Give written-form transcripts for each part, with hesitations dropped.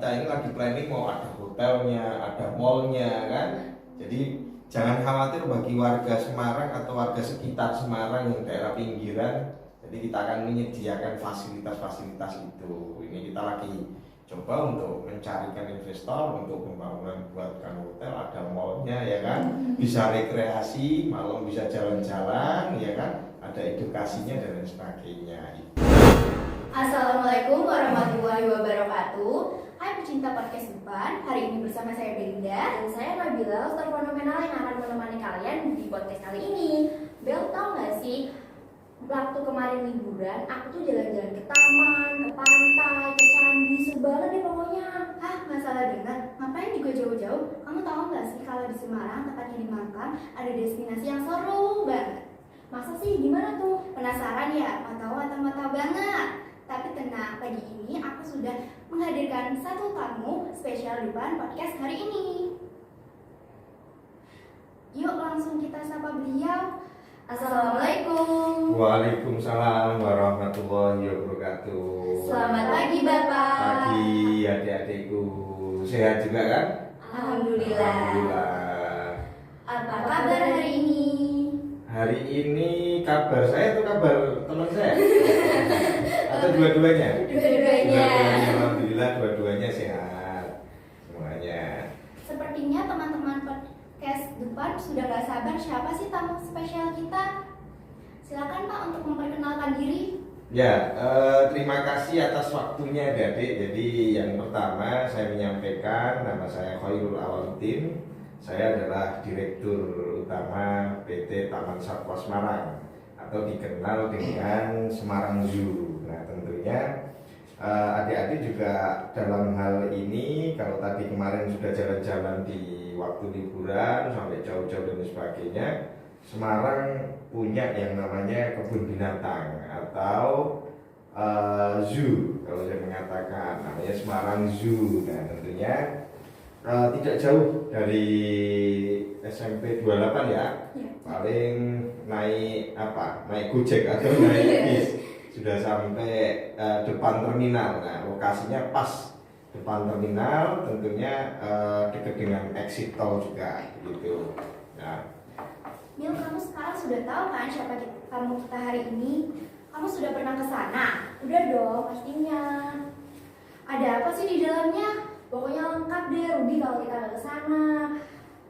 kita ini lagi planning mau ada hotelnya, ada mallnya kan. Jadi jangan khawatir bagi warga Semarang atau warga sekitar Semarang yang daerah pinggiran. Jadi kita akan menyediakan fasilitas-fasilitas itu. Ini kita lagi coba untuk mencarikan investor untuk pembangunan buatkan hotel, ada mallnya ya kan, bisa rekreasi, malam bisa jalan-jalan ya kan, ada edukasinya dan lain sebagainya. Assalamualaikum warahmatullahi wabarakatuh. Hai pecinta podcast Depan, hari ini bersama saya Belinda dan saya Nabila, host fenomenal yang akan menemani kalian di podcast kali ini. Bel, tau gak sih, waktu kemarin liburan, aku tuh jalan-jalan ke taman, ke pantai, ke candi, seru banget deh pokoknya. Hah, gak salah dengar, ngapain juga jauh-jauh? Kamu tahu gak sih kalau di Semarang, tepatnya di Makam, ada destinasi yang seru banget. Masa sih, gimana tuh? Penasaran ya? Mau tahu atau mau tahu banget? Tapi tenang, pagi ini aku sudah menghadirkan satu tamu spesial Depan podcast hari ini. Yuk langsung kita sapa beliau. Assalamualaikum. Waalaikumsalam warahmatullahi wabarakatuh. Selamat pagi Bapak. Pagi adik-adikku, sehat juga kan? Alhamdulillah. Alhamdulillah. Apa kabar hari ini? Hari ini kabar saya atau kabar teman saya? Atau dua-duanya? Dua-duanya. Alhamdulillah dua-duanya sehat semuanya. Sepertinya teman-teman podcast Depan sudah gak sabar siapa sih tamu spesial kita. Silakan Pak untuk memperkenalkan diri. Ya, terima kasih atas waktunya adik-adik. Jadi yang pertama saya menyampaikan nama saya Khairul Awaludin. Saya adalah Direktur Utama PT Taman Satwa Semarang atau dikenal dengan Semarang Zoo. Nah tentunya adik-adik juga dalam hal ini, kalau tadi kemarin sudah jalan-jalan di waktu liburan sampai jauh-jauh dan sebagainya, Semarang punya yang namanya kebun binatang atau zoo. Kalau saya mengatakan namanya Semarang Zoo. Nah tentunya tidak jauh dari SMP 28 ya. Paling naik Gojek atau naik bis sudah sampai depan terminal. Nah lokasinya pas depan terminal, tentunya dekat dengan exit tol juga gitu. Nah, Mil, kamu sekarang sudah tahu kan siapa tamu kita hari ini? Kamu sudah pernah ke sana? Udah dong pastinya. Ada apa sih di dalamnya? Pokoknya lengkap deh, rugi kalau kita nggak ke sana.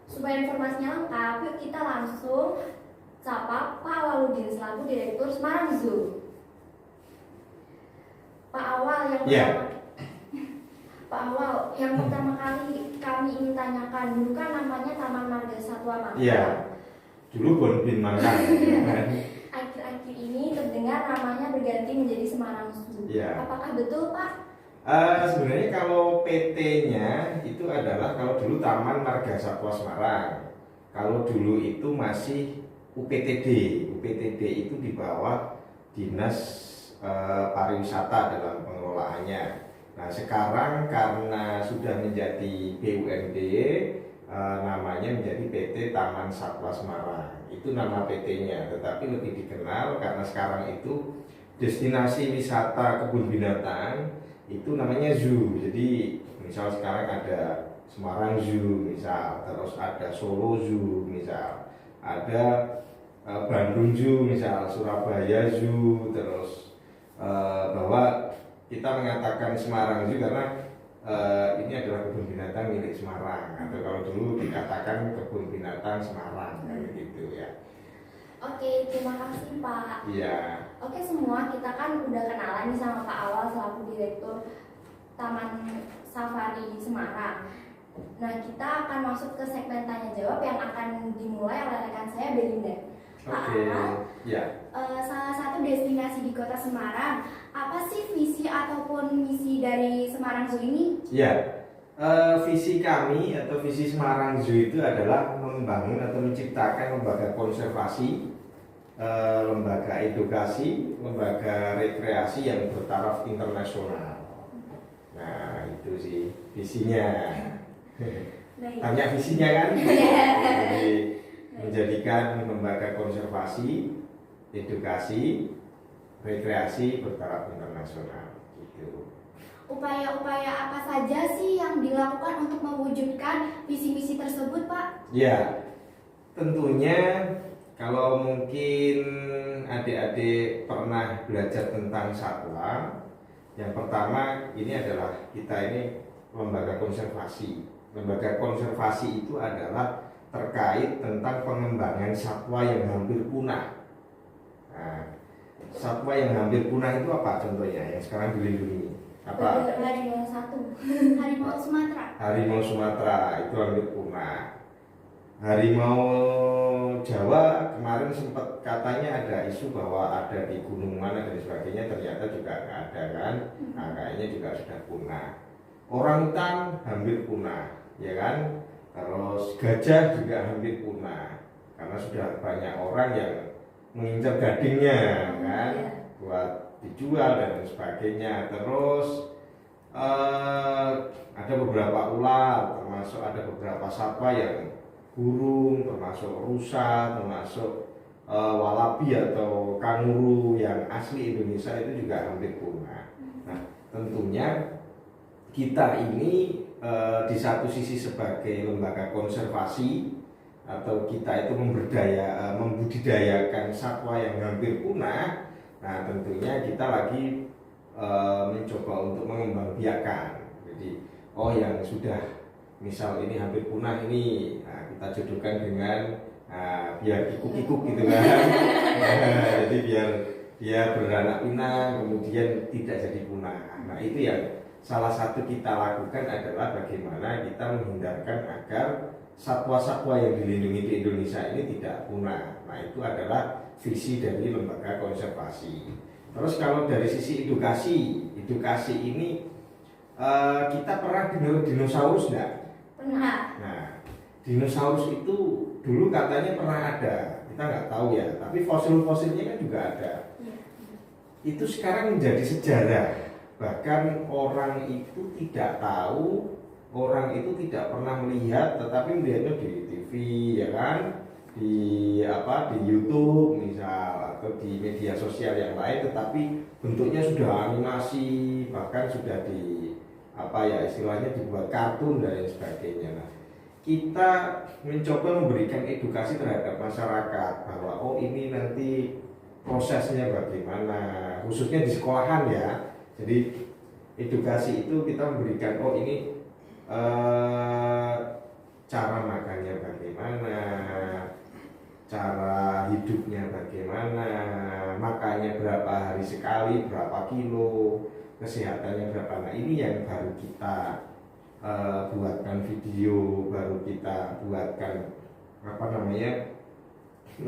Supaya informasinya lengkap, yuk kita langsung sapa Pak Awaludin selaku Direktur Semarang Zoo. Pak Awal yang Pak Awal, yang pertama kali kami ingin tanyakan, dulu kan namanya Taman Marga Satwa Makam. Iya. Dulu Bonbin Makam. Akhir-akhir ini terdengar namanya berganti menjadi Semarang Zoo. Iya. Apakah betul Pak? Sebenarnya kalau PT-nya itu adalah, kalau dulu Taman Marga Satwa Semarang. Kalau dulu itu masih UPTD. UPTD itu di bawah Dinas Pariwisata dalam pengelolaannya. Nah sekarang karena sudah menjadi BUMD, namanya menjadi PT Taman Satwa Semarang. Itu nama PT-nya, tetapi lebih dikenal karena sekarang itu destinasi wisata kebun binatang itu namanya zoo. Jadi misal sekarang ada Semarang Zoo misal, terus ada Solo Zoo misal, ada Bandung Zoo misal, Surabaya Zoo, terus bahwa kita mengatakan Semarang Zoo karena ini adalah kebun binatang milik Semarang, atau kalau dulu dikatakan kebun binatang Semarang gitu ya. Oke, terima kasih Pak. Iya. Oke semua, kita kan udah kenalan nih sama Pak Awal selaku Direktur Taman Safari Semarang. Nah, kita akan masuk ke segmen tanya jawab yang akan dimulai oleh rekan saya Belinda. Pak Awal, Ya. salah satu destinasi di Kota Semarang, apa sih visi ataupun misi dari Semarang Zoo ini? Ya. Visi kami atau visi Semarang Zoo itu adalah membangun atau menciptakan lembaga konservasi, lembaga edukasi, lembaga rekreasi yang bertaraf internasional. Nah itu sih visinya. Banyak visinya kan? Jadi menjadikan lembaga konservasi, edukasi, rekreasi bertaraf internasional gitu. Upaya-upaya apa saja sih yang dilakukan untuk mewujudkan visi misi tersebut, Pak? Ya, tentunya kalau mungkin adik-adik pernah belajar tentang satwa, yang pertama ini adalah kita ini lembaga konservasi. Lembaga konservasi itu adalah terkait tentang pengembangan satwa yang hampir punah. Nah, satwa yang hampir punah itu apa contohnya yang sekarang dilindungi? Apa? Harimau satu, harimau Sumatera. Harimau Sumatera itu hampir punah. Harimau Jawa kemarin sempat katanya ada isu bahwa ada di gunung mana dan sebagainya, ternyata juga nggak ada kan. Nah, kayaknya juga sudah punah. Orangutan hampir punah, ya kan. Terus gajah juga hampir punah karena sudah banyak orang yang mengincar gadingnya kan, buat dijual dan sebagainya. Terus ada beberapa ular, termasuk ada beberapa satwa yang burung, termasuk rusa, termasuk walabi atau kanguru yang asli Indonesia itu juga hampir punah. Nah, tentunya kita ini di satu sisi sebagai lembaga konservasi atau kita itu membudidayakan satwa yang hampir punah. Nah, tentunya kita lagi mencoba untuk mengembangbiakan. Jadi, yang sudah misal ini hampir punah ini, nah, kita jodohkan dengan biar kikuk-kikuk gitu kan. Jadi biar dia beranak pinak kemudian tidak jadi punah. Nah, itu yang salah satu kita lakukan adalah bagaimana kita menghindarkan agar satwa-satwa yang dilindungi di Indonesia ini tidak punah. Nah, itu adalah visi dari lembaga konservasi. Terus kalau dari sisi edukasi ini kita pernah dengar dinosaurus enggak? Pernah. Nah, dinosaurus itu dulu katanya pernah ada, kita nggak tahu ya, tapi fosil-fosilnya kan juga ada. Itu sekarang menjadi sejarah. Bahkan orang itu tidak tahu, orang itu tidak pernah melihat, tetapi melihatnya di TV, ya kan, di YouTube misal, atau di media sosial yang lain, tetapi bentuknya sudah animasi, bahkan sudah istilahnya dibuat kartun dan lain sebagainya. Nah, kita mencoba memberikan edukasi terhadap masyarakat bahwa ini nanti prosesnya bagaimana, khususnya di sekolahan ya. Jadi edukasi itu kita memberikan ini cara makannya bagaimana, cara hidupnya bagaimana, makannya berapa hari sekali, berapa kilo, kesehatannya berapa. Nah, ini yang baru kita buatkan video, baru kita buatkan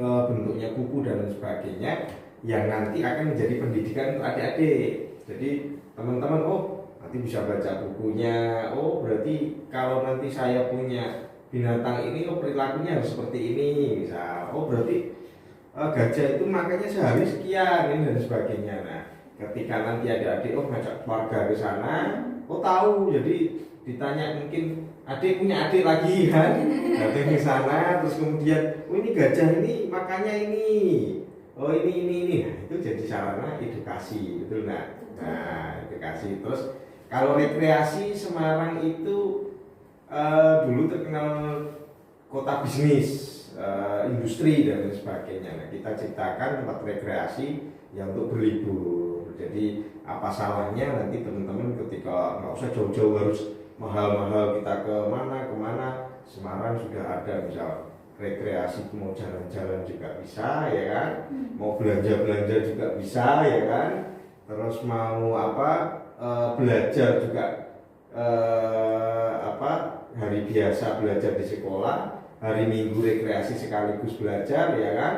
bentuknya kuku dan sebagainya, yang nanti akan menjadi pendidikan untuk adik-adik. Jadi teman-teman nanti bisa baca bukunya, berarti kalau nanti saya punya binatang ini perilakunya harus seperti ini misal, berarti gajah itu makannya sehari sekian ini dan sebagainya. Nah, ketika nanti adik-adik ngajak keluarga ke sana, tahu, jadi ditanya mungkin adik punya adik lagi kan, datang ke sana terus kemudian ini gajah ini makannya ini, ini. Nah, itu jadi sarana edukasi, betul nggak? Nah, edukasi. Terus kalau rekreasi, Semarang itu dulu terkenal kota bisnis, industri dan sebagainya. Nah, kita ciptakan tempat rekreasi yang untuk berlibur. Jadi apa salahnya nanti teman-teman ketika nggak usah jauh-jauh harus mahal-mahal kita kemana, Semarang sudah ada, misal rekreasi, mau jalan-jalan juga bisa, ya kan, mau belanja-belanja juga bisa, ya kan, terus mau belajar juga, hari biasa belajar di sekolah, hari Minggu rekreasi sekaligus belajar, ya kan,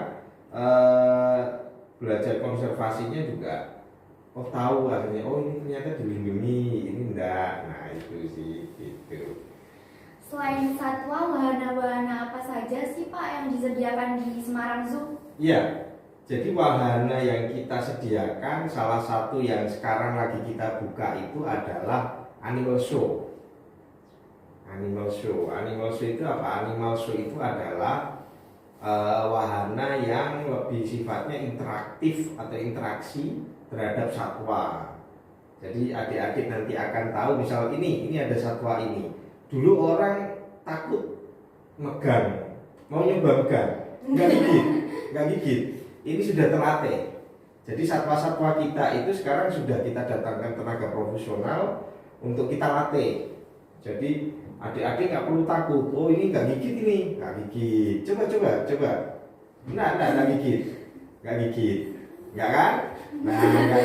belajar konservasinya juga tahu akhirnya ini ternyata dilindungi, ini enggak. Nah, itu sih gitu. Selain satwa, wahana-wahana apa saja sih Pak yang disediakan di Semarang Zoo? Iya, jadi wahana yang kita sediakan salah satu yang sekarang lagi kita buka itu adalah animal show. Animal show itu apa? Animal show itu adalah wahana yang lebih sifatnya interaktif atau interaksi terhadap satwa. Jadi adik-adik nanti akan tahu, misal ini ada satwa ini. Dulu orang takut megang, mau nyoba megang, nggak gigit. Ini sudah terlatih. Jadi satwa-satwa kita itu sekarang sudah kita datangkan tenaga profesional untuk kita latih. Jadi adik-adik nggak perlu takut. Oh ini nggak gigit, ini nggak gigit. Coba. Nggak gigit, nggak kan? Nggak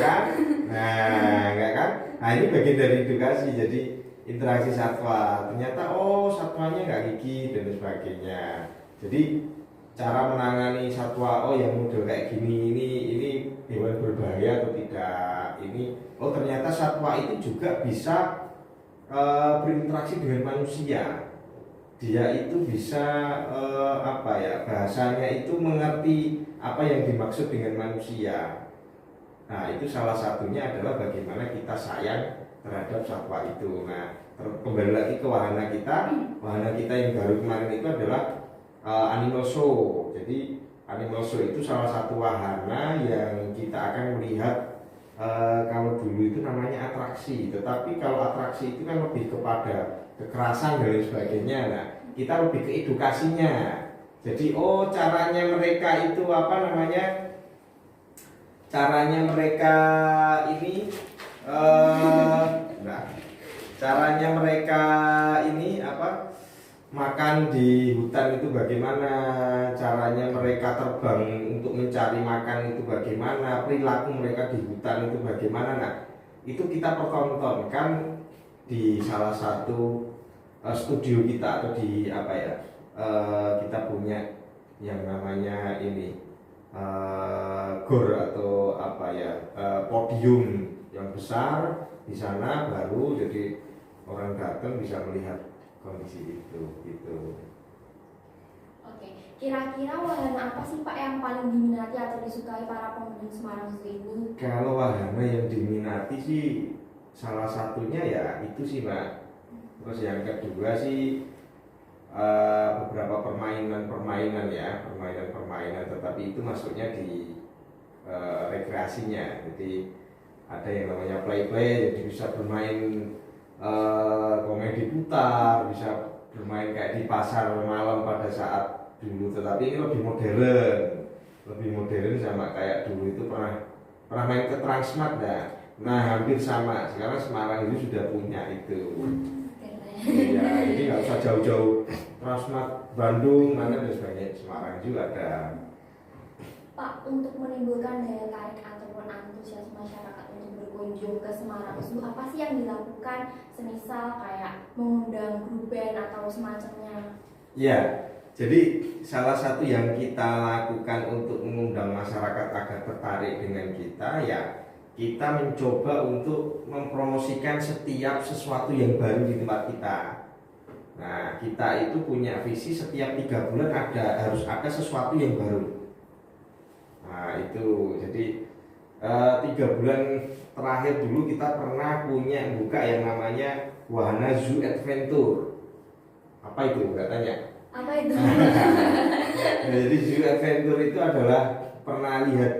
kan? Nah ini bagian dari edukasi. Jadi interaksi satwa. Ternyata satwanya nggak gigit dan sebagainya. Jadi cara menangani satwa, yang model kayak gini, ini hewan berbahaya atau tidak. Ini ternyata satwa itu juga bisa berinteraksi dengan manusia. Dia itu bisa bahasanya itu mengerti apa yang dimaksud dengan manusia. Nah itu salah satunya adalah bagaimana kita sayang terhadap satwa itu. Nah kembali lagi ke wahana kita yang baru kemarin itu adalah animal show. Jadi animal show itu salah satu wahana yang kita akan melihat. Kalau dulu itu namanya atraksi, tetapi kalau atraksi itu kan lebih kepada kekerasan dan lain sebagainya. Nah, kita lebih ke edukasinya. Jadi caranya mereka itu caranya mereka ini caranya mereka ini makan di hutan itu bagaimana, caranya mereka terbang untuk mencari makan itu bagaimana, perilaku mereka di hutan itu bagaimana. Nah itu kita pertontonkan di salah satu studio kita, atau di kita punya yang namanya ini gor atau podium yang besar. Di sana baru jadi orang datang bisa melihat kondisi itu gitu. Oke, kira-kira wahana apa sih Pak yang paling diminati atau disukai para pengunjung Semarang Zoo ini? Kalau wahana yang diminati sih salah satunya ya itu sih Mbak. Terus yang kedua sih beberapa permainan tetapi itu masuknya di rekreasinya. Jadi ada yang namanya play, jadi bisa bermain komedi putar, bisa bermain kayak di pasar malam pada saat dulu, tetapi ini lebih modern sama kayak dulu itu pernah main ke Transmart nah hampir sama. Sekarang Semarang itu sudah punya itu. Ya, jadi nggak usah jauh-jauh Transmart Bandung mana dan sebagainya, Semarang juga ada. Pak, untuk menimbulkan daya tarik ataupun antusias masyarakat untuk berkunjung ke Semarang Zoo, apa sih yang dilakukan? Semisal kayak mengundang grup band atau semacamnya. Ya, jadi salah satu yang kita lakukan untuk mengundang masyarakat agar tertarik dengan kita, ya kita mencoba untuk mempromosikan setiap sesuatu yang baru di tempat kita. Nah, kita itu punya visi setiap 3 bulan harus ada sesuatu yang baru. Nah itu, jadi 3 bulan terakhir dulu kita pernah buka yang namanya wahana Zoo Adventure. Apa itu katanya? Apa itu? Jadi Zoo Adventure itu adalah pernah lihat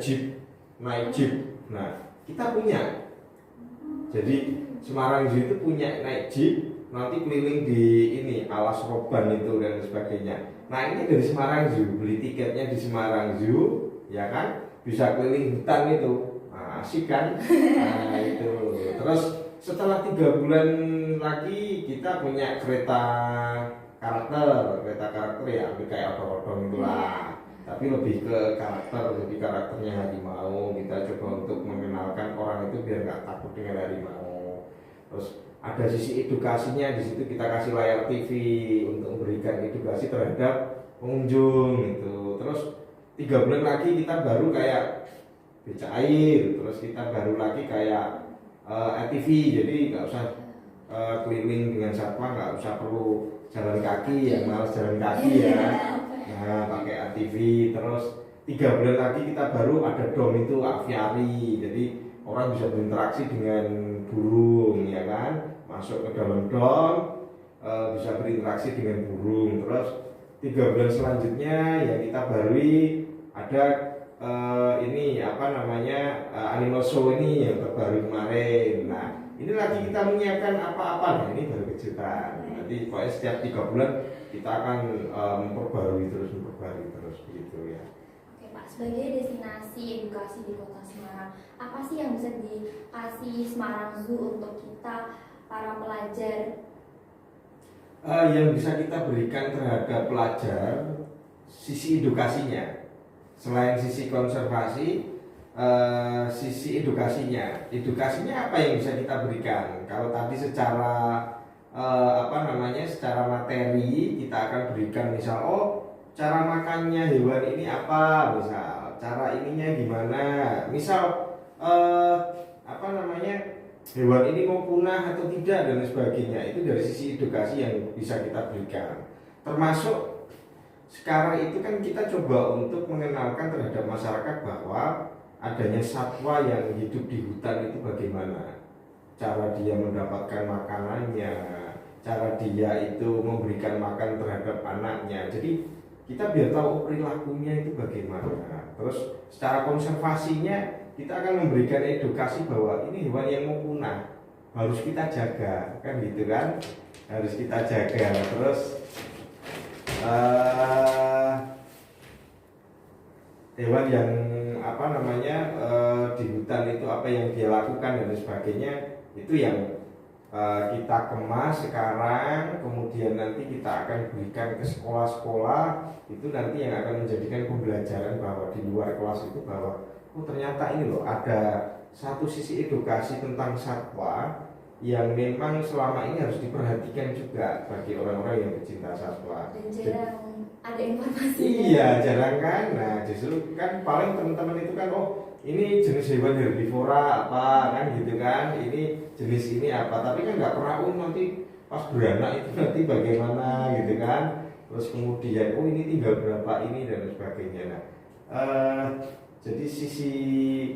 naik jeep. Nah kita punya. Jadi Semarang Zoo itu punya naik jeep, nanti keliling di Alas Roban itu dan sebagainya. Nah ini dari Semarang Zoo, beli tiketnya di Semarang Zoo, ya kan, bisa keliling hutan itu. Nah, asik kan? Nah itu. Terus setelah 3 bulan lagi kita punya kereta karakter ya, hampir kayak odong-odong itulah, tapi lebih ke karakter. Jadi karakternya harimau, kita coba untuk mengenalkan orang itu biar nggak takut dengan harimau. Terus ada sisi edukasinya, di situ kita kasih layar TV untuk memberikan edukasi terhadap pengunjung itu. Terus 3 bulan lagi kita baru kayak beca air, terus kita baru lagi kayak ATV, jadi nggak usah keliling dengan satwa, nggak usah perlu jalan kaki, yang malas jalan kaki ya. Nah pakai ATV. Terus 3 bulan lagi kita baru ada dom itu aviari, jadi orang bisa berinteraksi dengan burung, ya kan, masuk ke dalam dom, bisa berinteraksi dengan burung. Terus 3 bulan selanjutnya yang kita barui ada ini apa namanya animal show ini yang terbaru kemarin. Nah ini lagi kita menyiapkan apa-apa, nah ini baru kejutan. Nanti pokoknya setiap 3 bulan kita akan memperbarui terus begitu ya. Oke Pak, sebagai destinasi edukasi di Kota Semarang, apa sih yang bisa dikasih Semarang Zoo untuk kita para pelajar? Yang bisa kita berikan terhadap pelajar sisi edukasinya, selain sisi konservasi, sisi edukasinya apa yang bisa kita berikan? Kalau tadi secara secara materi kita akan berikan misal cara makannya hewan ini apa, misal cara ininya gimana, misal hewan ini mau punah atau tidak dan sebagainya. Itu dari sisi edukasi yang bisa kita berikan. Termasuk sekarang itu kan kita coba untuk mengenalkan terhadap masyarakat bahwa adanya satwa yang hidup di hutan itu bagaimana, cara dia mendapatkan makanannya, cara dia itu memberikan makan terhadap anaknya. Jadi kita biar tahu perilakunya itu bagaimana. Terus secara konservasinya kita akan memberikan edukasi bahwa ini hewan yang mau punah, harus kita jaga, kan gitu kan, harus kita jaga. Terus hewan yang di hutan itu apa yang dia lakukan dan sebagainya, itu yang kita kemas sekarang, kemudian nanti kita akan berikan ke sekolah-sekolah. Itu nanti yang akan menjadikan pembelajaran bahwa di luar kelas itu bahwa ternyata ini loh ada satu sisi edukasi tentang satwa yang memang selama ini harus diperhatikan juga bagi orang-orang yang pecinta satwa. Dan jarang ada informasi. Iya, jarang kan. Nah, justru kan paling teman-teman itu kan ini jenis hewan herbivora apa kan gitu kan. Ini jenis ini apa, tapi kan nggak pernah nanti pas beranak itu nanti bagaimana gitu kan. Terus kemudian ini tinggal berapa ini dan sebagainya. Nah, jadi sisi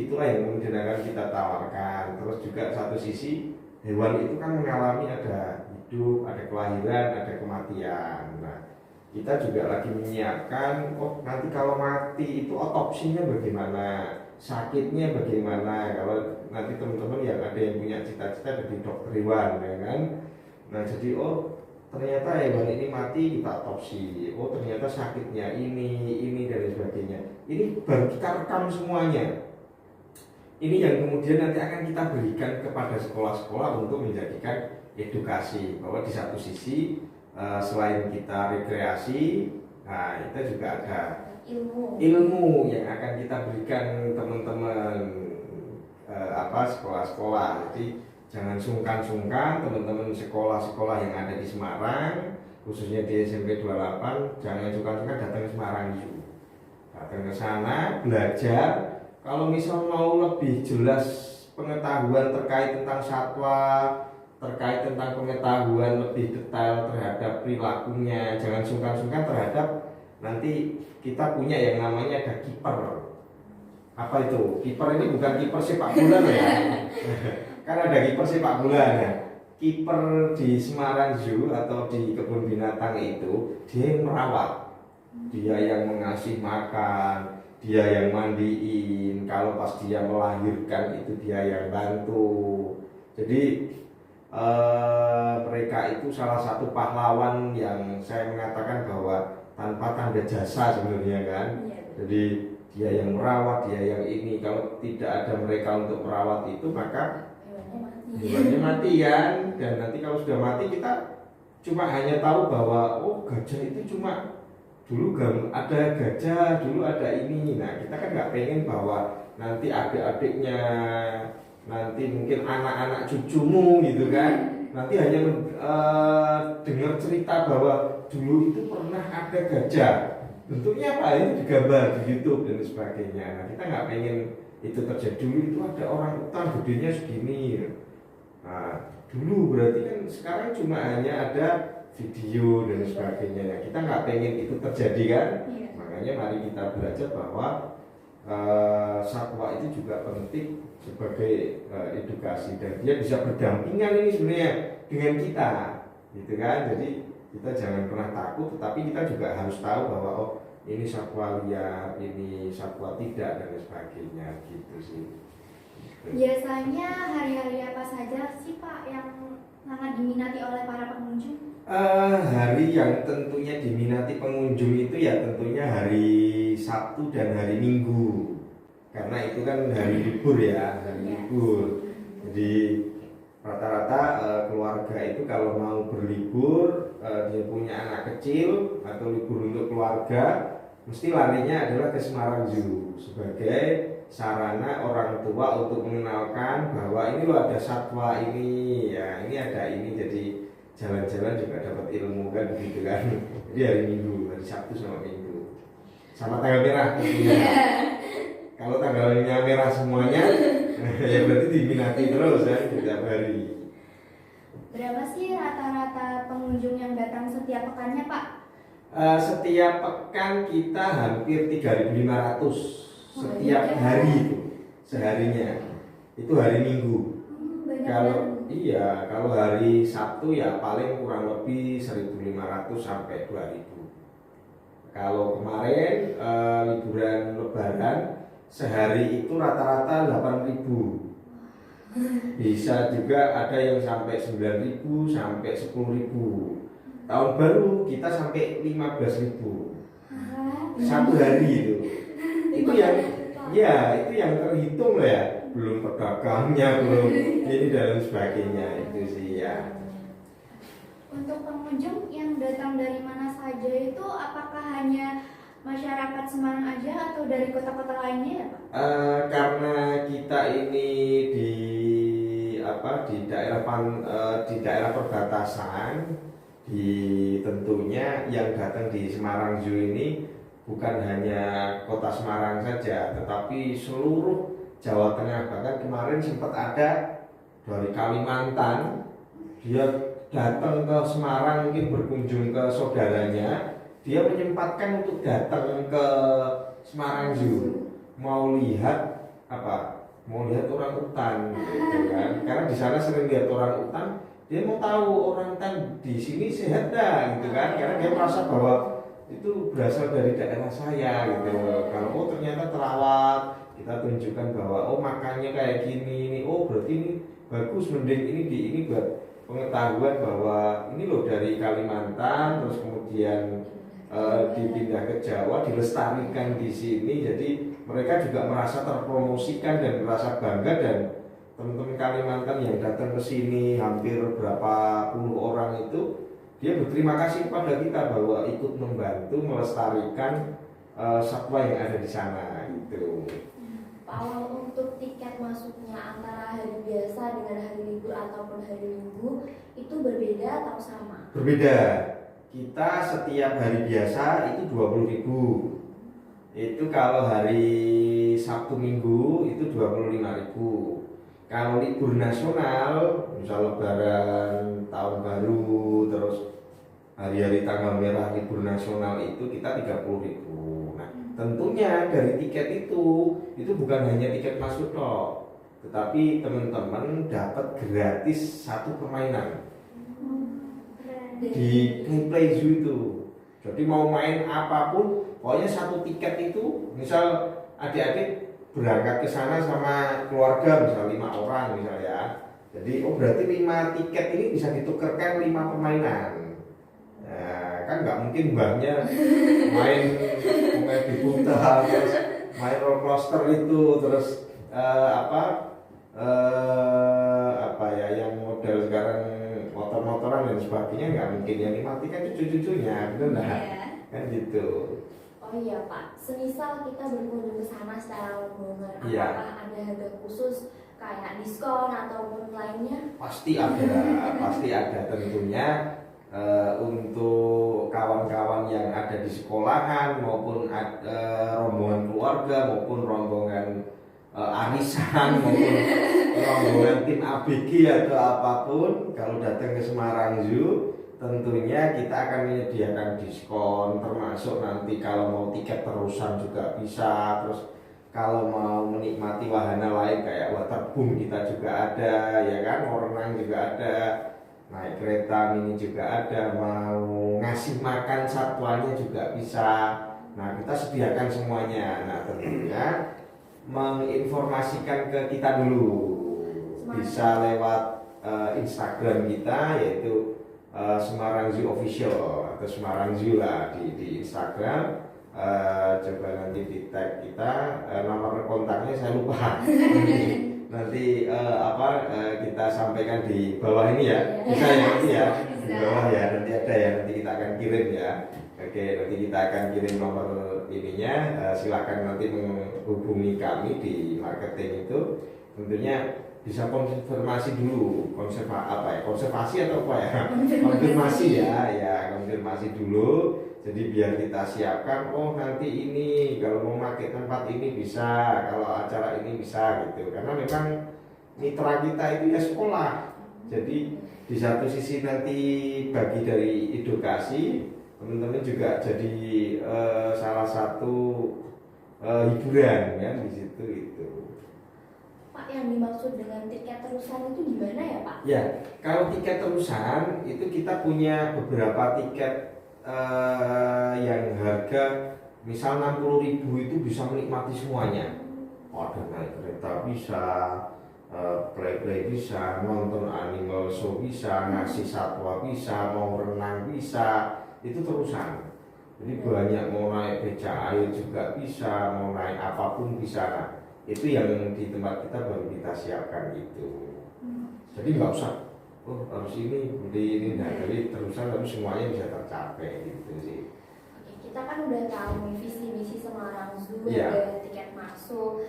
itulah yang kemudian akan kita tawarkan. Terus juga satu sisi hewan itu kan mengalami ada hidup, ada kelahiran, ada kematian. Nah, kita juga lagi menyiapkan nanti kalau mati itu otopsinya bagaimana, sakitnya bagaimana. Kalau nanti teman-teman yang ada yang punya cita-cita jadi dokter hewan ya kan. Nah jadi ternyata hewan ini mati kita otopsi, ternyata sakitnya ini dan sebagainya. Ini baru kita rekam semuanya. Ini yang kemudian nanti akan kita berikan kepada sekolah-sekolah untuk menjadikan edukasi bahwa di satu sisi selain kita rekreasi, nah kita juga ada ilmu yang akan kita berikan teman-teman sekolah-sekolah. Jadi jangan sungkan-sungkan teman-teman sekolah-sekolah yang ada di Semarang, khususnya di SMP 28, jangan sungkan-sungkan datang ke Semarang Zoo. Datang ke sana, belajar. Kalau misal mau lebih jelas pengetahuan terkait tentang satwa, terkait tentang pengetahuan lebih detail terhadap perilakunya, jangan sungkan-sungkan terhadap nanti kita punya yang namanya ada kiper. Apa itu? Kiper ini bukan kiper sepak bola ya. Kan ada kiper sepak bola ya. Kiper di Semarang Zoo atau di kebun binatang itu dia yang merawat, dia yang mengasih makan, dia yang mandiin. Kalau pas dia melahirkan itu dia yang bantu. Jadi mereka itu salah satu pahlawan yang saya mengatakan bahwa tanpa tanda jasa sebenarnya kan. Jadi dia yang merawat, dia yang ini. Kalau tidak ada mereka untuk merawat itu maka hewannya mati kan. Dan nanti kalau sudah mati kita cuma hanya tahu bahwa gajah itu cuma dulu ada gajah, dulu ada ini. Nah kita kan nggak pengen bahwa nanti adik-adiknya, nanti mungkin anak-anak cucumu gitu kan, nanti hanya dengar cerita bahwa dulu itu pernah ada gajah. Bentuknya apa? Itu digambar di YouTube dan sebagainya. Nah kita nggak pengen itu terjadi. Dulu itu ada orang hutan gedenya segini. Nah dulu berarti kan sekarang cuma hanya ada video dan sebagainya. Nah, kita nggak pengen itu terjadi kan. Makanya mari kita belajar bahwa satwa itu juga penting sebagai edukasi, dan dia bisa berdampingan ini sebenarnya dengan kita gitu kan. Jadi kita jangan pernah takut, tetapi kita juga harus tahu bahwa ini satwa liar, ini satwa tidak dan sebagainya gitu sih. Biasanya hari-hari apa saja sih Pak yang sangat diminati oleh para pengunjung? Hari yang tentunya diminati pengunjung itu ya tentunya hari Sabtu dan hari Minggu, karena itu kan hari libur ya, hari libur. Jadi rata-rata keluarga itu kalau mau berlibur, dia punya anak kecil atau libur untuk keluarga, mesti larinya adalah ke Semarang Zoo sebagai sarana orang tua untuk mengenalkan bahwa ini loh ada satwa ini, ya ini ada ini, jadi jalan-jalan juga dapat ilmu kan gitu kan. Jadi hari Minggu, hari Sabtu sama Minggu, sama tanggal merah tentunya. Kalau tanggalnya merah semuanya, ya berarti diminati terus ya setiap hari. Berapa sih rata-rata pengunjung yang datang setiap pekannya Pak? Setiap pekan kita hampir 3.500 setiap hari itu seharinya. Itu hari Minggu. Kalau hari Sabtu ya paling kurang lebih 1.500 sampai 2.000. Kalau kemarin liburan Lebaran sehari itu rata-rata 8.000. Bisa juga ada yang sampai 9.000 sampai 10.000. Tahun baru kita sampai 15.000 satu hari itu. Itu yang terhitung loh ya. Belum pedagangnya, belum ini dan sebagainya itu sih ya. Untuk pengunjung yang datang dari mana saja itu apakah hanya masyarakat Semarang aja atau dari kota-kota lainnya ya Pak? Karena kita ini di daerah perbatasan, tentunya yang datang di Semarang Zoo ini bukan hanya kota Semarang saja, tetapi seluruh Jawa Tengah. Bahkan kemarin sempat ada dari Kalimantan, dia datang ke Semarang mungkin berkunjung ke saudaranya, dia menyempatkan untuk datang ke Semarang Zoo mau lihat orang utan gitu kan, karena di sana sering lihat orang utan, dia mau tahu orang utan di sini sehat dah gitu kan, karena dia merasa bahwa itu berasal dari daerah saya gitu. Kalau ternyata terawat, kita tunjukkan bahwa makannya kayak gini, berarti ini bagus, mending ini buat pengetahuan bahwa ini loh dari Kalimantan, terus kemudian dipindah ke Jawa, dilestarikan di sini. Jadi mereka juga merasa terpromosikan dan merasa bangga, dan teman-teman Kalimantan yang datang ke sini hampir berapa puluh orang itu, dia berterima kasih kepada kita bahwa ikut membantu melestarikan satwa yang ada di sana gitu. Kalau untuk tiket masuknya antara hari biasa dengan hari libur ataupun hari Minggu itu berbeda atau sama? Berbeda. Kita setiap hari biasa itu 20.000. Itu kalau hari Sabtu Minggu itu 25.000. Kalau libur nasional, misal Lebaran, Tahun Baru, terus hari-hari tanggal merah libur nasional itu kita 30.000. Nah, tentunya dari tiket itu bukan hanya tiket masuk toh, tetapi teman-teman dapat gratis satu permainan di Play Zoo itu. Jadi mau main apapun, pokoknya satu tiket itu, misal adik-adik berangkat ke sana sama keluarga, misal 5 orang misal ya. Jadi berarti 5 tiket ini bisa ditukarkan 5 permainan. Nah, kan nggak mungkin mbahnya main di putar, terus main roller coaster itu, terus yang model sekarang motor-motoran dan sebagainya, nggak mungkin. Yang dimatikan cucu-cucunya, benar nggak? Kan gitu. Oh iya Pak, semisal kita berkunjung ke sana secara rombongan, Iya. apakah ada harga khusus kayak diskon ataupun lainnya? Pasti ada tentunya. Untuk kawan-kawan yang ada di sekolahan maupun rombongan keluarga maupun rombongan arisan maupun rombongan tim ABG atau apapun, kalau datang ke Semarang Zoo tentunya kita akan menyediakan diskon, termasuk nanti kalau mau tiket terusan juga bisa. Terus kalau mau menikmati wahana lain kayak waterboom kita juga ada, ya kan, mau renang juga ada, naik kereta mini juga ada, mau ngasih makan satwanya juga bisa. Nah, kita sediakan semuanya. Nah, tentunya menginformasikan ke kita dulu. Bisa lewat Instagram kita, yaitu Semarang Zoo Official atau Semarang Zoo lah di Instagram. Coba nanti di tag kita, nomor kontaknya saya lupa. nanti kita sampaikan di bawah ini ya, bisa ya nanti ya, di bawah ya, nanti ada ya, nanti kita akan kirim ya. Oke, nanti kita akan kirim nomor ininya, silakan nanti menghubungi kami di marketing itu. Tentunya bisa konfirmasi dulu, konservasi atau apa ya? Konfirmasi ya, konfirmasi dulu. Jadi biar kita siapkan, oh nanti ini kalau mau pakai tempat ini bisa, kalau acara ini bisa gitu. Karena memang mitra kita itu ya sekolah. Jadi di satu sisi nanti bagi dari edukasi, teman-teman juga jadi salah satu hiburan ya di situ itu. Pak, yang dimaksud dengan tiket terusan itu gimana ya Pak? Ya, kalau tiket terusan itu kita punya beberapa tiket yang harga misal 60.000 itu bisa menikmati semuanya. Ada naik kereta bisa, play bisa, nonton animal show bisa, ngasih satwa bisa, mau renang bisa, itu terusan. Jadi banyak, mau naik beca air juga bisa, mau naik apapun bisa. Nah, itu yang di tempat kita baru kita siapkan itu. Jadi nggak usah harus ini, ini. Nah, jadi terusan tapi semuanya bisa tercapai gitu sih. Oke, kita kan udah tahu nih visi misi Semarang Zoo, Iya. ada tiket masuk.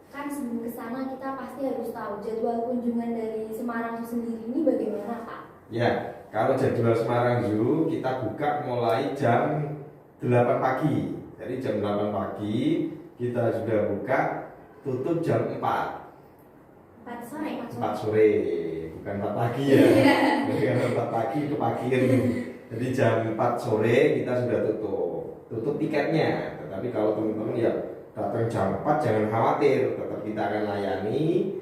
Kan sebelum kesana kita pasti harus tahu jadwal kunjungan dari Semarang Zoo sendiri ini bagaimana Pak? Ya, kalau jadwal Semarang Zoo kita buka mulai jam 8 pagi. Jadi jam 8 pagi kita sudah buka, tutup jam 4. 4 sore, 4 sore, bukan 4 pagi ya. Bukan 4 pagi itu pagi kan. Jadi jam 4 sore kita sudah tutup tiketnya. Tetapi kalau teman-teman ya datang jam 4 jangan khawatir, tetap kita akan layani.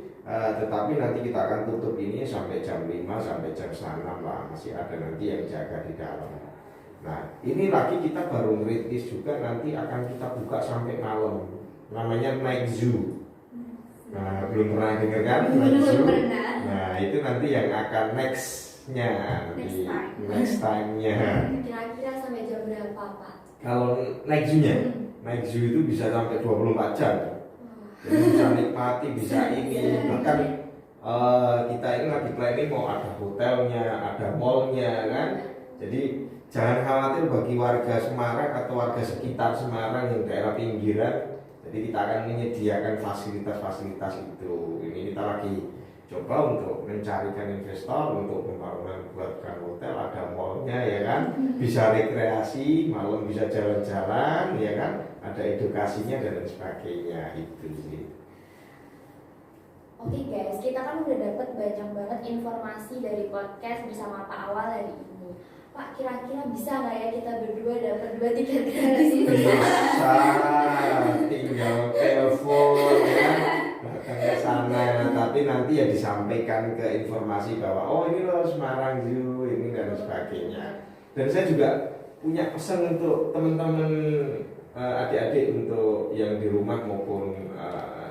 Tetapi nanti kita akan tutup ini sampai jam 5 sampai jam 6 lah, masih ada nanti yang jaga di dalam. Nah, ini lagi kita baru ngeritis juga, nanti akan kita buka sampai malam. Namanya Night Zoo. Nah, belum pernah dengar kan? Belum pernah. Nah, itu nanti yang akan next-nya, next time-nya. Kira-kira sampai jam berapa Pak? Kalau Night Zoo-nya, Night Zoo itu bisa sampai 24 jam. Jadi bisa nikmati, bisa ini. Bahkan kita ini lagi planning mau ada hotelnya, ada mallnya kan. Jadi jangan khawatir bagi warga Semarang atau warga sekitar Semarang yang daerah pinggiran. Jadi kita akan menyediakan fasilitas-fasilitas itu. Ini kita lagi coba untuk mencarikan investor untuk pembangunan buatkan hotel, ada mallnya ya kan, bisa rekreasi, malam bisa jalan-jalan ya kan, ada edukasinya dan sebagainya itu sih. Oke guys, kita kan udah dapat banyak banget informasi dari podcast bersama Pak Awal hari ini. Pak, kira-kira bisa nggak ya kita berdua dapat 2 tiket gratis ini? Bisa, tinggal telepon ya, datang ke sana. Tapi nanti ya disampaikan ke informasi bahwa oh ini loh Semarang Zoo ini dan sebagainya. Dan saya juga punya pesan untuk teman-teman adik-adik untuk yang di rumah maupun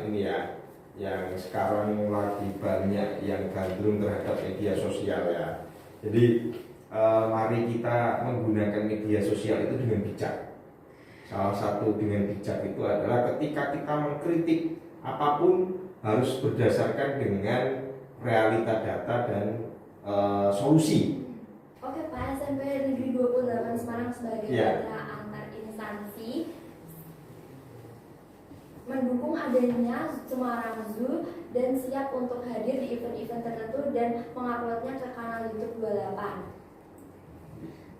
ini ya, yang sekarang lagi banyak yang gandrung terhadap media sosial ya. Jadi mari kita menggunakan media sosial itu dengan bijak. Salah satu dengan bijak itu adalah ketika kita mengkritik apapun harus berdasarkan dengan realita data dan solusi. Oke Pak, SMP Negeri 28 Semarang sebagai mitra antar instansi mendukung adanya Semarang Zoo dan siap untuk hadir di event-event tertentu dan menguploadnya ke kanal YouTube 28.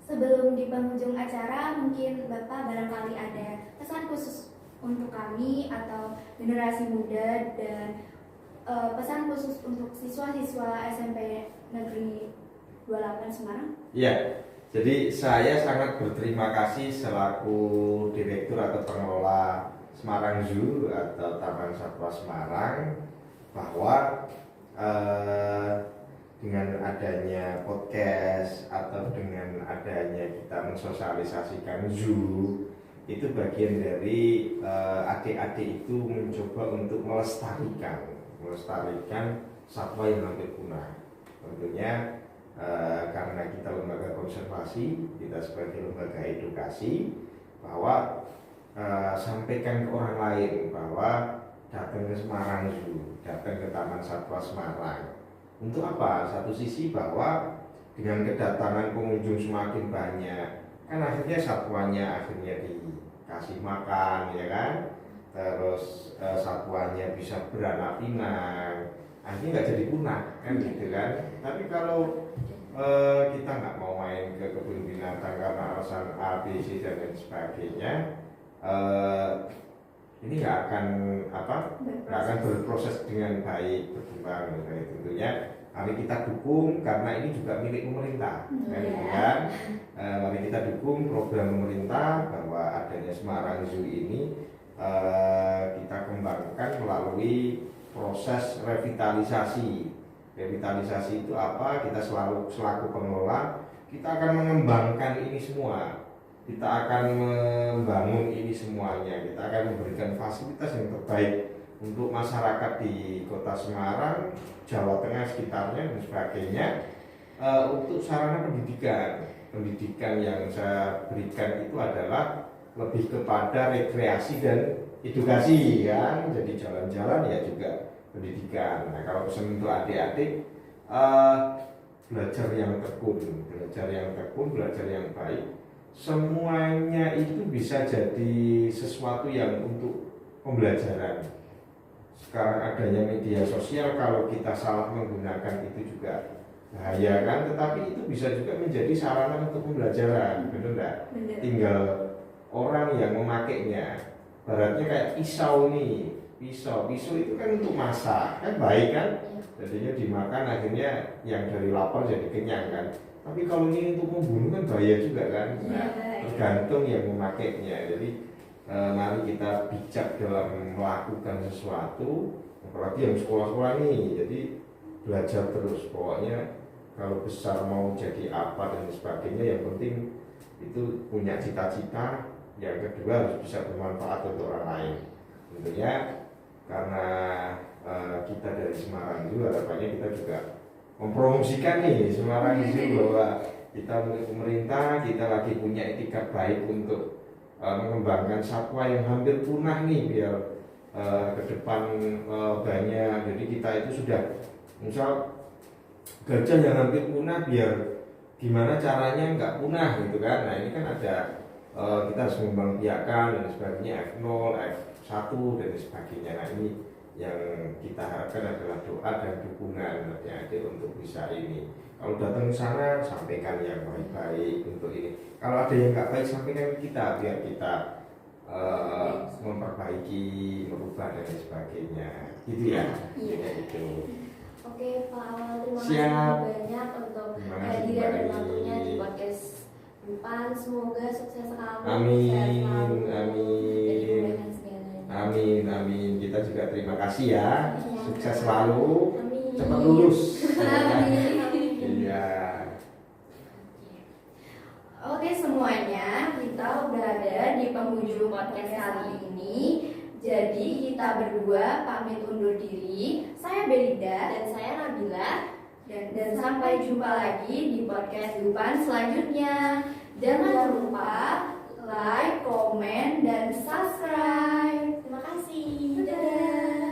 Sebelum di penghujung acara, mungkin Bapak barangkali ada pesan khusus untuk kami atau generasi muda dan pesan khusus untuk siswa-siswa SMP Negeri 28 Semarang? Ya, jadi saya sangat berterima kasih selaku direktur atau pengelola Semarang Zoo atau Taman Satwa Semarang bahwa dengan adanya podcast atau dengan adanya kita mensosialisasikan zoo itu bagian dari adik-adik itu mencoba untuk melestarikan satwa yang hampir punah. Tentunya karena kita lembaga konservasi, kita sebagai lembaga edukasi, bahwa sampaikan ke orang lain bahwa datang ke Semarang Zoo, datang ke Taman Satwa Semarang. Untuk apa? Satu sisi bahwa dengan kedatangan pengunjung semakin banyak, kan akhirnya satwanya akhirnya dikasih makan, ya kan? Terus satwanya bisa beranak pinak, akhirnya nggak jadi punah, kan gitu kan? Tapi kalau kita nggak mau main ke kebun binatang karena alasan A, B, C dan lain sebagainya, ini nggak akan berproses dengan baik, berkembang. Jadi tentunya mari kita dukung karena ini juga milik pemerintah, kan? Mari kita dukung program pemerintah bahwa adanya Semarang Zoo ini kita kembangkan melalui proses revitalisasi. Revitalisasi itu apa? Kita selaku pengelola, kita akan mengembangkan ini semua. Kita akan membangun ini semuanya. Kita akan memberikan fasilitas yang terbaik untuk masyarakat di Kota Semarang, Jawa Tengah sekitarnya dan sebagainya. Untuk sarana pendidikan yang saya berikan itu adalah lebih kepada rekreasi dan edukasi, kan. Jadi jalan-jalan ya juga pendidikan. Nah, kalau pesan untuk adik-adik, belajar yang tekun, belajar yang baik. Semuanya itu bisa jadi sesuatu yang untuk pembelajaran. Sekarang adanya media sosial, kalau kita salah menggunakan itu juga bahaya, kan? Tetapi itu bisa juga menjadi sarana untuk pembelajaran, benar enggak? Tinggal orang yang memakainya. Baratnya kayak pisau nih, pisau itu kan untuk masak, kan baik kan? Jadinya dimakan akhirnya yang dari lapar jadi kenyang, kan? Tapi kalau ini untuk membunuh kan bahaya juga, kan? Nah, tergantung yang memakainya. Jadi mari kita bijak dalam melakukan sesuatu, apalagi yang sekolah-sekolah nih. Jadi belajar terus, pokoknya kalau besar mau jadi apa dan sebagainya, yang penting itu punya cita-cita. Yang kedua harus bisa bermanfaat untuk orang lain. Tentunya karena kita dari Semarang juga, harapannya kita juga mempromosikan nih Semarang itu, bahwa kita milik pemerintah, kita lagi punya etikat baik untuk mengembangkan satwa yang hampir punah nih, biar ke depan banyak. Jadi kita itu sudah, misal gajah yang hampir punah, biar gimana caranya nggak punah gitu kan. Nah ini kan ada kita harus mengembangbiakkan dan sebagainya, F0, F1 dan sebagainya. Nah ini yang kita harapkan adalah doa dan dukungan adik-adik untuk bisa ini. Kalau datang ke sana, sampaikan yang baik-baik untuk ini. Kalau ada yang nggak baik, sampaikan ke kita biar kita memperbaiki, merubah dan sebagainya. Gitu ya. Iya. Gitu. Oke, Pak Awal, terima Siap. kasih banyak untuk kehadiran dan waktunya di podcast depan. Semoga sukses selalu. Amin, sehat selalu, amin. dan dimudahkan segalanya. Amin. Kita juga terima kasih ya. Iya. Sukses selalu. Amin. Cepat lulus. Amin. Iya. Oke semuanya, kita udah ada di penghujung podcast kali ini. Jadi kita berdua pamit undur diri. Saya Belinda dan saya Nabila. Dan sampai jumpa lagi di podcast depan selanjutnya. Jangan lupa like, komen, dan subscribe. Terima kasih. Dadah.